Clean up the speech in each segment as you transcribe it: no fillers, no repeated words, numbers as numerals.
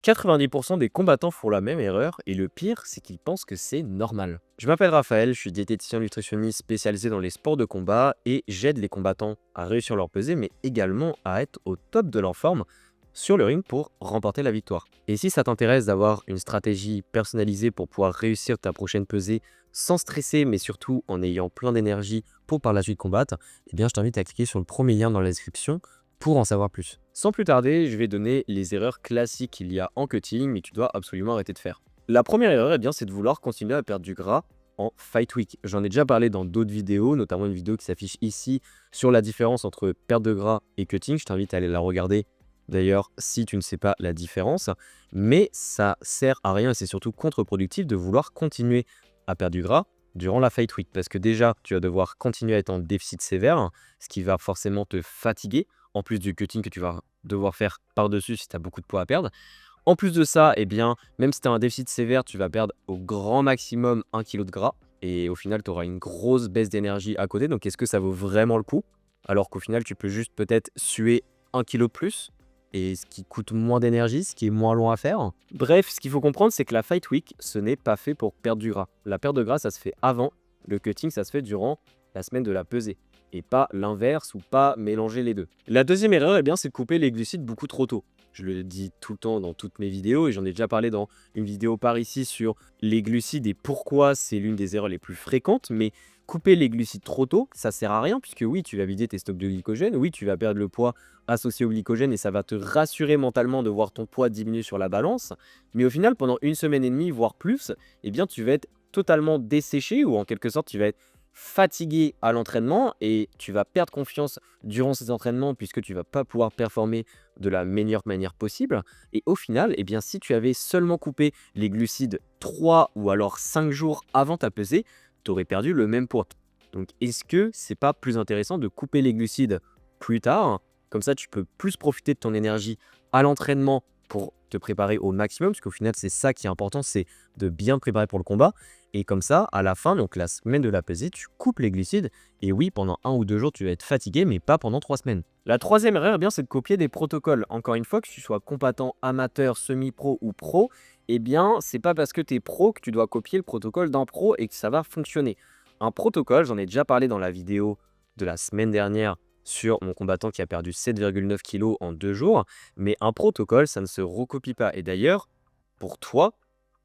90% des combattants font la même erreur et le pire, c'est qu'ils pensent que c'est normal. Je m'appelle Raphaël, je suis diététicien nutritionniste spécialisé dans les sports de combat et j'aide les combattants à réussir leur pesée mais également à être au top de leur forme sur le ring pour remporter la victoire. Et si ça t'intéresse d'avoir une stratégie personnalisée pour pouvoir réussir ta prochaine pesée sans stresser mais surtout en ayant plein d'énergie pour par la suite combattre, eh bien je t'invite à cliquer sur le premier lien dans la description pour en savoir plus. Sans plus tarder, je vais donner les erreurs classiques qu'il y a en cutting, mais que tu dois absolument arrêter de faire. La première erreur, eh bien, c'est de vouloir continuer à perdre du gras en fight week. J'en ai déjà parlé dans d'autres vidéos, notamment une vidéo qui s'affiche ici sur la différence entre perte de gras et cutting. Je t'invite à aller la regarder d'ailleurs si tu ne sais pas la différence. Mais ça sert à rien et c'est surtout contre-productif de vouloir continuer à perdre du gras durant la fight week. Parce que déjà, tu vas devoir continuer à être en déficit sévère, ce qui va forcément te fatiguer en plus du cutting que tu vas devoir faire par-dessus si tu as beaucoup de poids à perdre. En plus de ça, eh bien, même si tu as un déficit sévère, tu vas perdre au grand maximum 1 kg de gras. Et au final, tu auras une grosse baisse d'énergie à côté. Donc, est-ce que ça vaut vraiment le coup? Alors qu'au final, tu peux juste peut-être suer 1 kg de plus. Et ce qui coûte moins d'énergie, ce qui est moins long à faire. Bref, ce qu'il faut comprendre, c'est que la fight week, ce n'est pas fait pour perdre du gras. La perte de gras, ça se fait avant. Le cutting, ça se fait durant la semaine de la pesée et pas l'inverse ou pas mélanger les deux. La deuxième erreur, eh bien, c'est de couper les glucides beaucoup trop tôt. Je le dis tout le temps dans toutes mes vidéos et j'en ai déjà parlé dans une vidéo par ici sur les glucides et pourquoi c'est l'une des erreurs les plus fréquentes. Mais couper les glucides trop tôt, ça sert à rien puisque oui, tu vas vider tes stocks de glycogène, oui, tu vas perdre le poids associé au glycogène et ça va te rassurer mentalement de voir ton poids diminuer sur la balance. Mais au final, pendant une semaine et demie, voire plus, eh bien, tu vas être totalement desséché ou en quelque sorte, tu vas être fatigué à l'entraînement et tu vas perdre confiance durant ces entraînements puisque tu vas pas pouvoir performer de la meilleure manière possible. Et au final, eh bien, si tu avais seulement coupé les glucides 3 ou alors 5 jours avant ta pesée, tu aurais perdu le même poids. Donc, est-ce que c'est pas plus intéressant de couper les glucides plus tard? Comme ça, tu peux plus profiter de ton énergie à l'entraînement pour te préparer au maximum, parce qu'au final, c'est ça qui est important, c'est de bien te préparer pour le combat. Et comme ça, à la fin, donc la semaine de la pesée, tu coupes les glucides. Et oui, pendant 1 ou 2 jours, tu vas être fatigué, mais pas pendant 3 semaines. La troisième erreur, eh bien, c'est de copier des protocoles. Encore une fois, que tu sois combattant, amateur, semi-pro ou pro, eh bien, c'est pas parce que tu es pro que tu dois copier le protocole d'un pro et que ça va fonctionner. Un protocole, j'en ai déjà parlé dans la vidéo de la semaine dernière sur mon combattant qui a perdu 7,9 kg en 2 jours. Mais un protocole, ça ne se recopie pas. Et d'ailleurs, pour toi,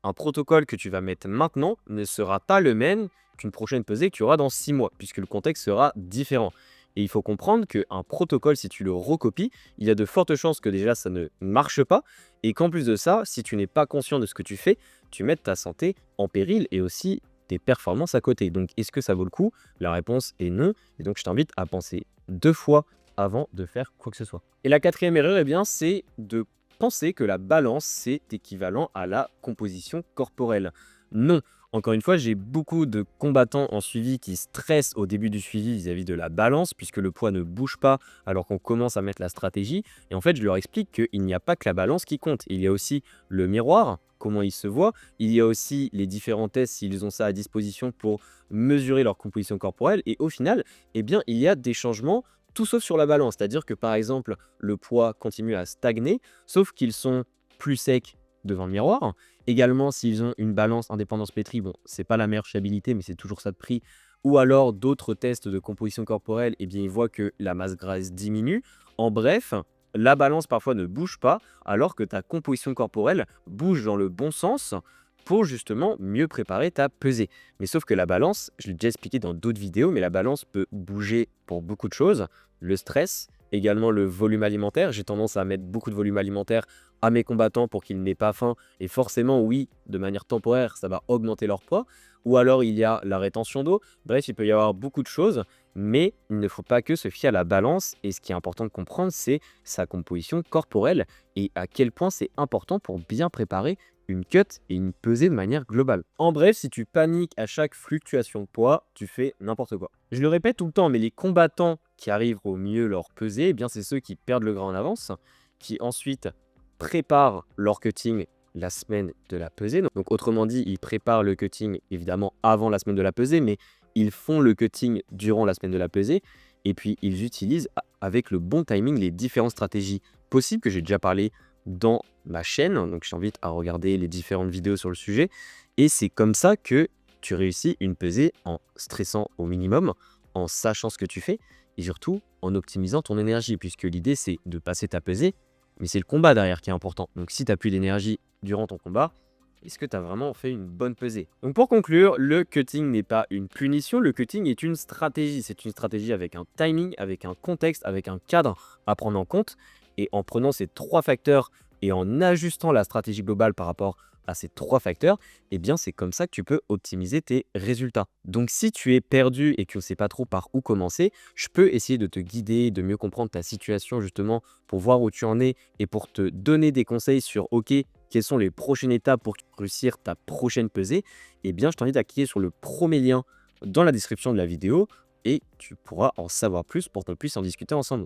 un protocole que tu vas mettre maintenant ne sera pas le même qu'une prochaine pesée que tu auras dans 6 mois, puisque le contexte sera différent. Et il faut comprendre qu'un protocole, si tu le recopies, il y a de fortes chances que déjà ça ne marche pas, et qu'en plus de ça, si tu n'es pas conscient de ce que tu fais, tu mettes ta santé en péril et aussi tes performances à côté. Donc est-ce que ça vaut le coup? La réponse est non, et donc je t'invite à penser 2 fois avant de faire quoi que ce soit. Et la quatrième erreur, eh bien, c'est de penser que la balance, c'est équivalent à la composition corporelle. Non. Encore une fois, j'ai beaucoup de combattants en suivi qui stressent au début du suivi vis-à-vis de la balance, puisque le poids ne bouge pas alors qu'on commence à mettre la stratégie. Et en fait, je leur explique qu'il n'y a pas que la balance qui compte. Il y a aussi le miroir, comment ils se voient. Il y a aussi les différents tests s'ils ont ça à disposition pour mesurer leur composition corporelle. Et au final, eh bien, il y a des changements tout sauf sur la balance. C'est-à-dire que par exemple, le poids continue à stagner, sauf qu'ils sont plus secs devant le miroir. Également, s'ils ont une balance indépendance pétrie, bon, c'est pas la meilleure fiabilité, mais c'est toujours ça de prix. Ou alors d'autres tests de composition corporelle, eh bien, ils voient que la masse grasse diminue. En bref, la balance parfois ne bouge pas, alors que ta composition corporelle bouge dans le bon sens pour justement mieux préparer ta pesée. Mais sauf que la balance, je l'ai déjà expliqué dans d'autres vidéos, mais la balance peut bouger pour beaucoup de choses. Le stress, également le volume alimentaire. J'ai tendance à mettre beaucoup de volume alimentaire à mes combattants pour qu'ils n'aient pas faim. Et forcément, oui, de manière temporaire, ça va augmenter leur poids. Ou alors, il y a la rétention d'eau. Bref, il peut y avoir beaucoup de choses. Mais il ne faut pas que se fier à la balance. Et ce qui est important de comprendre, c'est sa composition corporelle et à quel point c'est important pour bien préparer une cut et une pesée de manière globale. En bref, si tu paniques à chaque fluctuation de poids, tu fais n'importe quoi. Je le répète tout le temps, mais les combattants qui arrivent au mieux leur pesée, eh bien c'est ceux qui perdent le gras en avance, qui ensuite préparent leur cutting la semaine de la pesée. Donc autrement dit, ils préparent le cutting évidemment avant la semaine de la pesée, mais ils font le cutting durant la semaine de la pesée. Et puis ils utilisent avec le bon timing les différentes stratégies possibles que j'ai déjà parlé dans ma chaîne. Donc je t'invite à regarder les différentes vidéos sur le sujet. Et c'est comme ça que tu réussis une pesée en stressant au minimum, en sachant ce que tu fais et surtout en optimisant ton énergie, puisque l'idée c'est de passer ta pesée, mais c'est le combat derrière qui est important. Donc si tu n'as plus d'énergie durant ton combat, est-ce que tu as vraiment fait une bonne pesée? Donc pour conclure, le cutting n'est pas une punition, le cutting est une stratégie. C'est une stratégie avec un timing, avec un contexte, avec un cadre à prendre en compte. Et en prenant ces 3 facteurs et en ajustant la stratégie globale par rapport à ces 3 facteurs, eh bien c'est comme ça que tu peux optimiser tes résultats. Donc si tu es perdu et que tu ne sais pas trop par où commencer, je peux essayer de te guider, de mieux comprendre ta situation justement pour voir où tu en es et pour te donner des conseils sur OK, quelles sont les prochaines étapes pour réussir ta prochaine pesée. Eh bien je t'invite à cliquer sur le premier lien dans la description de la vidéo et tu pourras en savoir plus pour qu'on puisse en discuter ensemble.